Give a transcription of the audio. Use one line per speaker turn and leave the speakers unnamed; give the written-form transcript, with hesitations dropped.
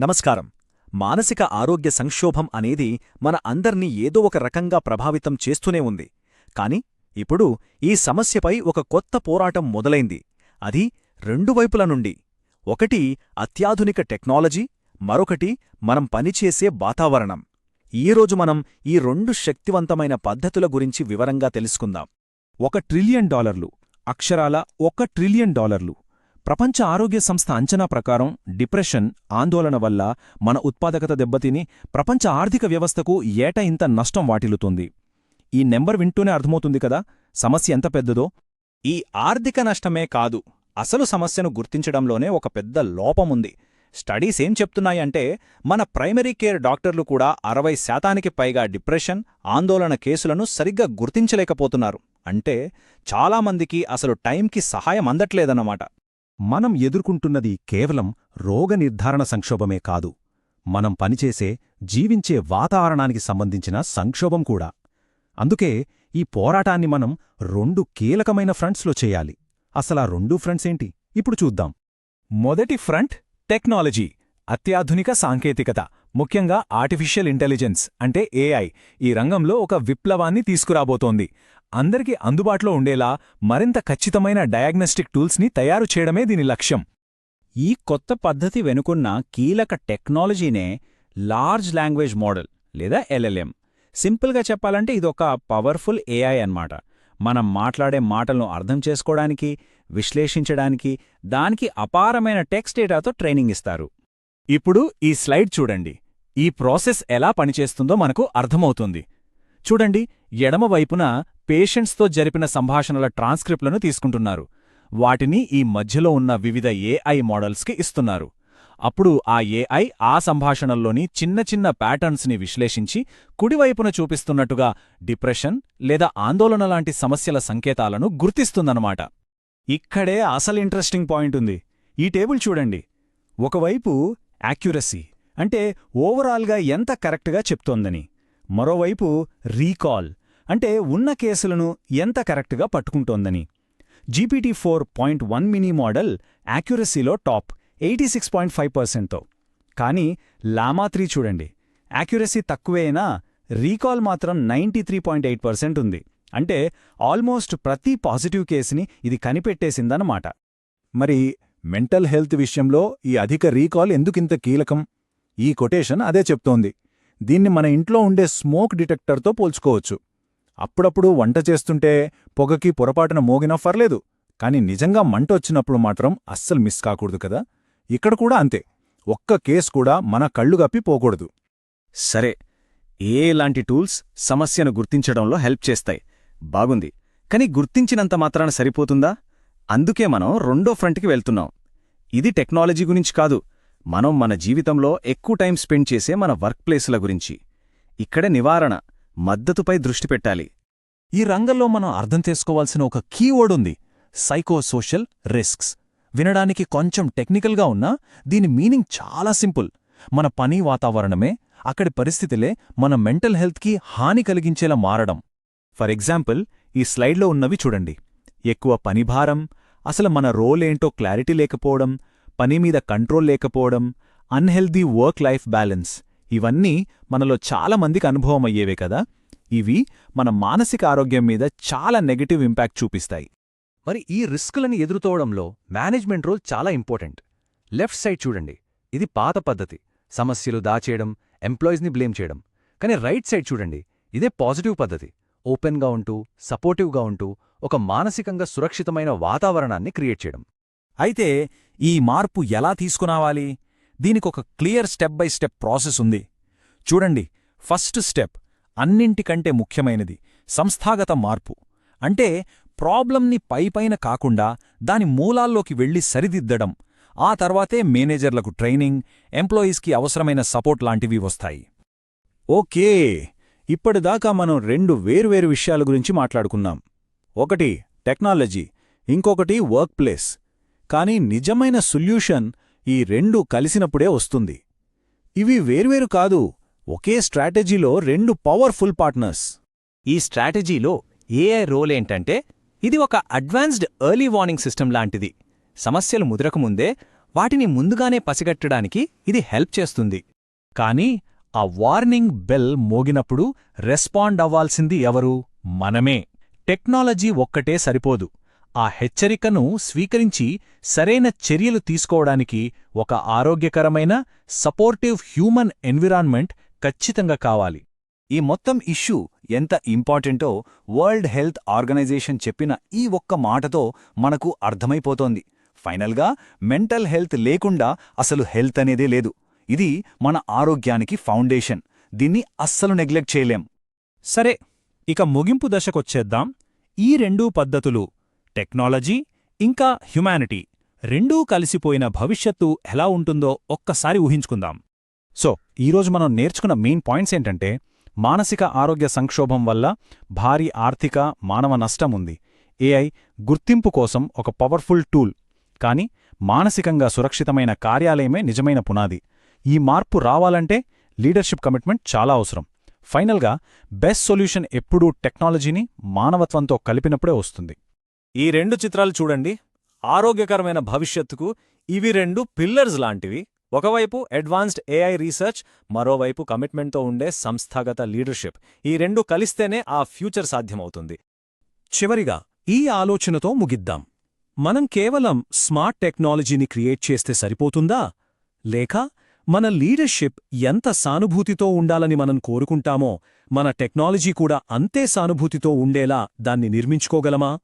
నమస్కారం. మానసిక ఆరోగ్య సంక్షోభం అనేది మన అందర్నీ ఏదో ఒక రకంగా ప్రభావితం చేస్తూనే ఉంది. కాని ఇప్పుడు ఈ సమస్యపై ఒక కొత్త పోరాటం మొదలైంది. అది రెండు వైపుల నుండి. ఒకటి అత్యాధునిక టెక్నాలజీ, మరొకటి మనం పనిచేసే వాతావరణం. ఈరోజు మనం ఈ రెండు శక్తివంతమైన పద్ధతుల గురించి వివరంగా తెలుసుకుందాం.
$1 ట్రిలియన్, అక్షరాల $1 ట్రిలియన్. ప్రపంచ ఆరోగ్య సంస్థ అంచనా ప్రకారం డిప్రెషన్, ఆందోళన వల్ల మన ఉత్పాదకత దెబ్బతిని ప్రపంచ ఆర్థిక వ్యవస్థకు ఏటా ఇంత నష్టం వాటిల్లుతుంది. ఈ నెంబర్ వింటూనే అర్థమవుతుంది కదా సమస్య ఎంత పెద్దదో.
ఈ ఆర్థిక నష్టమే కాదు, అసలు సమస్యను గుర్తించడంలోనే ఒక పెద్ద లోపముంది. స్టడీస్ ఏం చెప్తున్నాయంటే మన ప్రైమరీ కేర్ డాక్టర్లు కూడా 60% పైగా డిప్రెషన్, ఆందోళన కేసులను సరిగ్గా గుర్తించలేకపోతున్నారు. అంటే చాలామందికి అసలు టైంకి సహాయం అందట్లేదన్నమాట.
మనం ఎదుర్కొంటున్నది కేవలం రోగ నిర్ధారణ సంక్షోభమే కాదు, మనం పనిచేసే, జీవించే వాతావరణానికి సంబంధించిన సంక్షోభం కూడా. అందుకే ఈ పోరాటాన్ని మనం 2 కీలకమైన ఫ్రంట్స్లో చేయాలి. అసలా 2 ఫ్రంట్స్ ఏంటి ఇప్పుడు చూద్దాం.
మొదటి ఫ్రంట్ టెక్నాలజీ, అత్యాధునిక సాంకేతికత, ముఖ్యంగా ఆర్టిఫిషియల్ ఇంటెలిజెన్స్ అంటే ఏఐ ఈ రంగంలో ఒక విప్లవాన్ని తీసుకురాబోతోంది. అందరికీ అందుబాటులో ఉండేలా మరింత ఖచ్చితమైన డయాగ్నోస్టిక్ టూల్స్ని తయారు చేయడమే దీని లక్ష్యం. ఈ కొత్త పద్ధతి వెనుకున్న కీలక టెక్నాలజీనే లార్జ్ లాంగ్వేజ్ మోడల్ లేదా ఎల్ఎల్ఎం. సింపుల్గా చెప్పాలంటే ఇదొక పవర్ఫుల్ ఏఐ అన్నమాట. మనం మాట్లాడే మాటలను అర్థం చేసుకోవడానికి, విశ్లేషించడానికి దానికి అపారమైన టెక్స్ట్ డేటాతో ట్రైనింగ్ ఇస్తారు. ఇప్పుడు ఈ స్లైడ్ చూడండి. ఈ ప్రాసెస్ ఎలా పనిచేస్తుందో మనకు అర్థమవుతుంది. చూడండి, ఎడమవైపున పేషెంట్స్తో జరిపిన సంభాషణల ట్రాన్స్క్రిప్ట్లను తీసుకుంటున్నారు. వాటిని ఈ మధ్యలో ఉన్న వివిధ ఏఐ మోడల్స్కి ఇస్తున్నారు. అప్పుడు ఆ ఏఐ ఆ సంభాషణల్లోని చిన్న చిన్న ప్యాటర్న్స్ని విశ్లేషించి కుడివైపున చూపిస్తున్నట్టుగా డిప్రెషన్ లేదా ఆందోళన లాంటి సమస్యల సంకేతాలను గుర్తిస్తుందన్నమాట. ఇక్కడే అసలు ఇంట్రెస్టింగ్ పాయింట్ ఉంది. ఈ టేబుల్ చూడండి. ఒకవైపు యాక్యురసీ అంటే ఓవరాల్గా ఎంత కరెక్ట్గా చెప్తోందని, మరోవైపు రీకాల్ అంటే ఉన్న కేసులను ఎంత కరెక్ట్గా పట్టుకుంటోందని. GPT-4.1 మినీ మోడల్ యాక్యురసీలో టాప్ 86.5%తో. కానీ లామా 3 చూడండి, యాక్యురసీ తక్కువేనా, రీకాల్ మాత్రం 93.8% ఉంది. అంటే ఆల్మోస్ట్ ప్రతి పాజిటివ్ కేసుని ఇది కనిపెట్టేసిందన్నమాట.
మరి మెంటల్ హెల్త్ విషయంలో ఈ అధిక రీకాల్ ఎందుకింత కీలకం? ఈ కొటేషన్ అదే చెప్తోంది. దీన్ని మన ఇంట్లో ఉండే స్మోక్ డిటెక్టర్తో పోల్చుకోవచ్చు. అప్పుడప్పుడు వంట చేస్తుంటే పొగకి పొరపాటున మోగినా పర్లేదు, కాని నిజంగా మంట వచ్చినప్పుడు మాత్రం అస్సలు మిస్ కాకూడదు కదా. ఇక్కడ కూడా అంతే, ఒక్క కేసు కూడా మన కళ్ళు గప్పి పోకూడదు.
సరే, ఏలాంటి టూల్స్ సమస్యను గుర్తించడంలో హెల్ప్ చేస్తాయి, బాగుంది. కాని గుర్తించినంత మాత్రాన సరిపోతుందా? అందుకే మనం రెండో ఫ్రంట్కి వెళ్తున్నాం. ఇది టెక్నాలజీ గురించి కాదు, మనం మన జీవితంలో ఎక్కువ టైం స్పెండ్ చేసే మన వర్క్ ప్లేసుల గురించి. ఇక్కడ నివారణ, మద్దతుపై దృష్టి పెట్టాలి.
ఈ రంగంలో మనం అర్థం చేసుకోవాల్సిన ఒక కీవర్డ్ ఉంది, సైకోసోషల్ రిస్క్స్. వినడానికి కొంచెం టెక్నికల్గా ఉన్నా దీని మీనింగ్ చాలా సింపుల్. మన పని వాతావరణమే, అక్కడి పరిస్థితులే మన మెంటల్ హెల్త్కి హాని కలిగించేలా మారడం.
ఫర్ ఎగ్జాంపుల్, ఈ స్లైడ్లో ఉన్నవి చూడండి. ఎక్కువ పనిభారం, అసలు మన రోలేంటో క్లారిటీ లేకపోవడం, పనిమీద కంట్రోల్ లేకపోవడం, అన్హెల్దీ వర్క్ లైఫ్ బ్యాలెన్స్, ఇవన్నీ మనలో చాలామందికి అనుభవమయ్యేవే కదా. ఇవి మన మానసిక ఆరోగ్యం మీద చాలా నెగటివ్ ఇంపాక్ట్ చూపిస్తాయి.
మరి ఈ రిస్కులని ఎదుర్కోవడంలో మేనేజ్మెంట్ రోల్ చాలా ఇంపార్టెంట్. లెఫ్ట్ సైడ్ చూడండి, ఇది పాత పద్ధతి, సమస్యలు దాచేయడం, ఎంప్లాయీస్ని బ్లేమ్ చేయడం. కానీ రైట్ సైడ్ చూడండి, ఇదే పాజిటివ్ పద్ధతి, ఓపెన్గా ఉంటూ, సపోర్టివ్గా ఉంటూ ఒక మానసికంగా సురక్షితమైన వాతావరణాన్ని క్రియేట్ చేయడం.
అయితే ఈ మార్పు ఎలా తీసుకురావాలి? దీనికొక clear step by step process ఉంది. చూడండి, ఫస్ట్ స్టెప్, అన్నింటికంటే ముఖ్యమైనది, సంస్థాగత మార్పు. అంటే ప్రాబ్లంని పైపైన కాకుండా దాని మూలాల్లోకి వెళ్లి సరిదిద్దడం. ఆ తర్వాతే మేనేజర్లకు ట్రైనింగ్, ఎంప్లాయీస్కి అవసరమైన సపోర్ట్ లాంటివి వస్తాయి.
ఓకే, ఇప్పటిదాకా మనం 2 వేర్వేరు విషయాల గురించి మాట్లాడుకున్నాం. ఒకటి టెక్నాలజీ, ఇంకొకటి వర్క్ ప్లేస్. కానీ నిజమైన సొల్యూషన్ ఈ 2 కలిసినప్పుడే వస్తుంది. ఇవి వేర్వేరు కాదు, ఒకే స్ట్రాటజీలో 2 పవర్ఫుల్ పార్ట్నర్స్.
ఈ స్ట్రాటజీలో ఏఐ రోల్ ఏంటంటే, ఇది ఒక అడ్వాన్స్డ్ ఎర్లీ వార్నింగ్ సిస్టమ్ లాంటిది. సమస్యలు ముదరకముందే
వాటిని ముందుగానే పసిగట్టడానికి ఇది హెల్ప్ చేస్తుంది. కానీ ఆ వార్నింగ్ బెల్ మోగినప్పుడు రెస్పాండ్ అవ్వాల్సింది ఎవరు? మనమే. టెక్నాలజీ ఒక్కటే సరిపోదు. ఆ హెచ్చరికను స్వీకరించి సరైన చర్యలు తీసుకోవడానికి ఒక ఆరోగ్యకరమైన, సపోర్టివ్ హ్యూమన్ ఎన్విరాన్మెంట్ ఖచ్చితంగా కావాలి.
ఈ మొత్తం ఇష్యూ ఎంత ఇంపార్టెంటో వరల్డ్ హెల్త్ ఆర్గనైజేషన్ చెప్పిన ఈ ఒక్క మాటతో మనకు అర్థమైపోతోంది. ఫైనల్గా మెంటల్ హెల్త్ లేకుండా అసలు హెల్త్ అనేదే లేదు. ఇది మన ఆరోగ్యానికి ఫౌండేషన్. దీన్ని అస్సలు నెగ్లెక్ట్ చేయలేం.
సరే, ఇక ముగింపు దశకొచ్చేద్దాం. ఈ రెండూ పద్ధతులు, టెక్నాలజీ ఇంకా హ్యుమానిటీ, రెండూ కలిసిపోయిన భవిష్యత్తు ఎలా ఉంటుందో ఒక్కసారి ఊహించుకుందాం. సో, ఈరోజు మనం నేర్చుకున్న మెయిన్ పాయింట్స్ ఏంటంటే, మానసిక ఆరోగ్య సంక్షోభం వల్ల భారీ ఆర్థిక, మానవ నష్టం ఉంది. ఏఐ గుర్తింపు కోసం ఒక పవర్ఫుల్ టూల్. కానీ మానసికంగా సురక్షితమైన కార్యాలయమే నిజమైన పునాది. ఈ మార్పు రావాలంటే లీడర్షిప్ కమిట్మెంట్ చాలా అవసరం. ఫైనల్గా బెస్ట్ సొల్యూషన్ ఎప్పుడూ టెక్నాలజీని మానవత్వంతో కలిపినప్పుడే వస్తుంది.
ఈ రెండు చిత్రాలు చూడండి. ఆరోగ్యకరమైన భవిష్యత్తుకు ఇవి రెండు పిల్లర్స్ లాంటివి. ఒకవైపు అడ్వాన్స్డ్ ఏఐ రీసెర్చ్, మరోవైపు కమిట్మెంట్తో ఉండే సంస్థాగత లీడర్షిప్. ఈ రెండు కలిస్తేనే ఆ ఫ్యూచర్ సాధ్యమవుతుంది.
చివరిగా ఈ ఆలోచనతో ముగిద్దాం. మనం కేవలం స్మార్ట్ టెక్నాలజీని క్రియేట్ చేస్తే సరిపోతుందా? లేక మన లీడర్షిప్ ఎంత సానుభూతితో ఉండాలని మనం కోరుకుంటామో, మన టెక్నాలజీ కూడా అంతే సానుభూతితో ఉండేలా దాన్ని నిర్మించుకోగలమా?